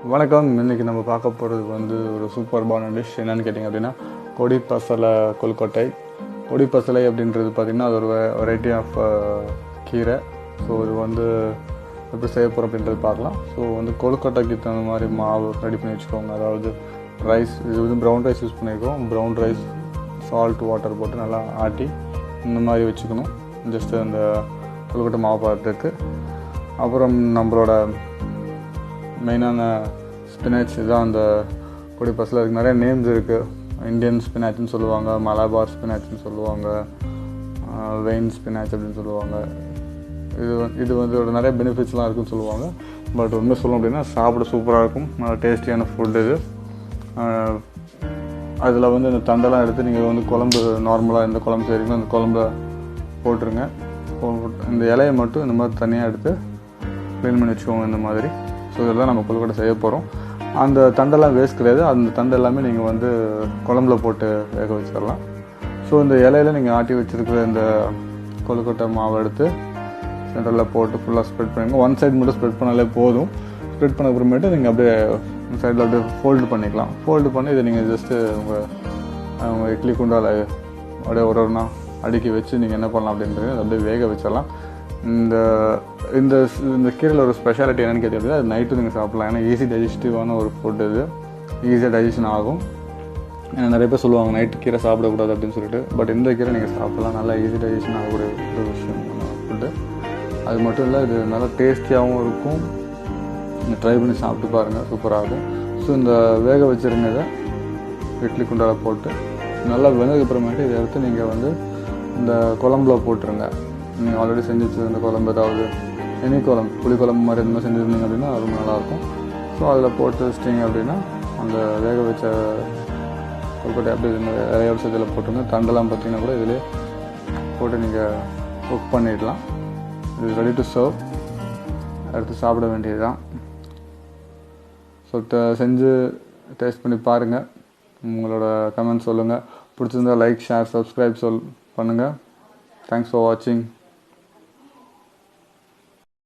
வணக்கம். இன்றைக்கி நம்ம பார்க்க போகிறது வந்து ஒரு சூப்பர்பான டிஷ். என்னென்னு கேட்டிங்க அப்படின்னா, கொடி பசலை கொழுக்கட்டை. கொடி பசலை அப்படின்றது பார்த்திங்கன்னா அது ஒரு வெரைட்டி ஆஃப் கீரை. ஸோ இது வந்து எப்படி செய்ய போகிறோம் அப்படின்றது பார்க்கலாம். ஸோ வந்து கொழுக்கட்டைக்கு தகுந்த மாதிரி மாவு ரெடி பண்ணி வச்சுக்கோங்க. அதாவது ரைஸ், இது வந்து ப்ரௌன் ரைஸ் யூஸ் பண்ணியிருக்கோம். ப்ரௌன் ரைஸ் சால்ட் வாட்டர் போட்டு நல்லா ஆட்டி இந்த மாதிரி வச்சுக்கணும், ஜஸ்ட்டு அந்த கொழுக்கட்டை மாவு பாடுறதுக்கு. அப்புறம் நம்மளோட மெயினான ஸ்பினாச், இதுதான் அந்த கொடி பசலை. அதுக்கு நிறைய நேம்ஸ் இருக்குது. இந்தியன் ஸ்பினாச்னு சொல்லுவாங்க, மலபார் ஸ்பினாச்னு சொல்லுவாங்க, வெயின் ஸ்பினாச் அப்படின்னு சொல்லுவாங்க. இது வந்து ஒரு நிறைய பெனிஃபிட்ஸ்லாம் இருக்குதுன்னு சொல்லுவாங்க. பட் உண்மை சொல்லணும் அப்படின்னா சாப்பிட சூப்பராக இருக்கும். நல்ல டேஸ்டியான ஃபுட் இது. அதில் வந்து இந்த தண்டெல்லாம் எடுத்து நீங்கள் வந்து குழம்பு, நார்மலாக எந்த குழம்பு செய்கிறீங்களோ அந்த குழம்புல போட்டுருங்க. இந்த இலையை மட்டும் இந்த மாதிரி தனியாக எடுத்து க்ளீன் பண்ணி வச்சுக்கோங்க இந்த மாதிரி. ஸோ இதெல்லாம் நம்ம கொழுக்கட்டை செய்ய போகிறோம். அந்த தண்டெல்லாம் வேஸ்ட் கிடையாது. அந்த தண்டு எல்லாமே நீங்கள் வந்து குழம்புல போட்டு வேக வச்சிடலாம். ஸோ இந்த இலையில நீங்கள் ஆட்டி வச்சுருக்கிற இந்த கொழுக்கட்டை மாவை எடுத்து சென்டரில் போட்டு ஃபுல்லாக ஸ்ப்ரெட் பண்ணிங்க. ஒன் சைடு மட்டும் ஸ்ப்ரெட் பண்ணாலே போதும். ஸ்ப்ரெட் பண்ண அப்புறமேட்டு நீங்கள் அப்படியே சைடில் அப்படியே ஃபோல்டு பண்ணிக்கலாம். ஃபோல்டு பண்ணி இதை நீங்கள் ஜஸ்ட்டு உங்கள் இட்லி குண்டால் அப்படியே ஒரு ஒன்றா அடுக்கி வச்சு நீங்கள் என்ன பண்ணலாம் அப்படின்றது அப்படியே வேக வச்சிடலாம். இந்த இந்த இந்த கீரையில் ஒரு ஸ்பெஷாலிட்டி என்னென்னு கேட்டீங்கன்னா, அது நைட்டு நீங்கள் சாப்பிட்லாம். ஏன்னா ஈஸி டைஜஸ்டிவான ஒரு ஃபுட். இது ஈஸியாக டைஜஷன் ஆகும். ஏன்னா நிறைய பேர் சொல்லுவாங்க நைட்டு கீரை சாப்பிடக்கூடாது அப்படின்னு சொல்லிட்டு. பட் இந்த கீரை நீங்கள் சாப்பிட்லாம். நல்லா ஈஸி டைஜஷன் ஆகக்கூடிய ஒரு விஷயம் ஃபுட்டு. அது மட்டும் இல்லை, இது நல்லா டேஸ்டியாகவும் இருக்கும். நீங்கள் ட்ரை பண்ணி சாப்பிட்டு பாருங்கள், சூப்பராக இருக்கும். ஸோ இந்த வேக வச்சுருங்க, இதை இட்லி குண்டால போட்டு நல்லா வெந்ததுக்கு அப்புறமேட்டு இதை எடுத்து நீங்கள் வந்து இந்த குழம்புல போட்டுருங்க. நீங்கள் ஆல்ரெடி செஞ்சு வச்சுருந்த குழம்பு, ஏதாவது எனி குழம்பு, புளிக்குழம்பு மாதிரி எதுவுமே செஞ்சுருந்தீங்க அப்படின்னா அது நல்லாயிருக்கும். ஸோ அதில் போட்டு வச்சிட்டிங்க அப்படின்னா அந்த வேக வச்ச கொழுக்கட்டை அப்படியே இந்த இலையோட இதில் போட்டுருங்க. தண்டெல்லாம் பார்த்திங்கன்னா கூட இதிலே போட்டு நீங்கள் குக் பண்ணிடலாம். இது ரெடி டு சர்வ். எடுத்து சாப்பிட வேண்டியது தான். ஸோ செஞ்சு டேஸ்ட் பண்ணி பாருங்கள். உங்களோட கமெண்ட் சொல்லுங்கள். பிடிச்சிருந்தா லைக், ஷேர், சப்ஸ்கிரைப் பண்ணுங்கள். தேங்க்ஸ் ஃபார் வாட்சிங்.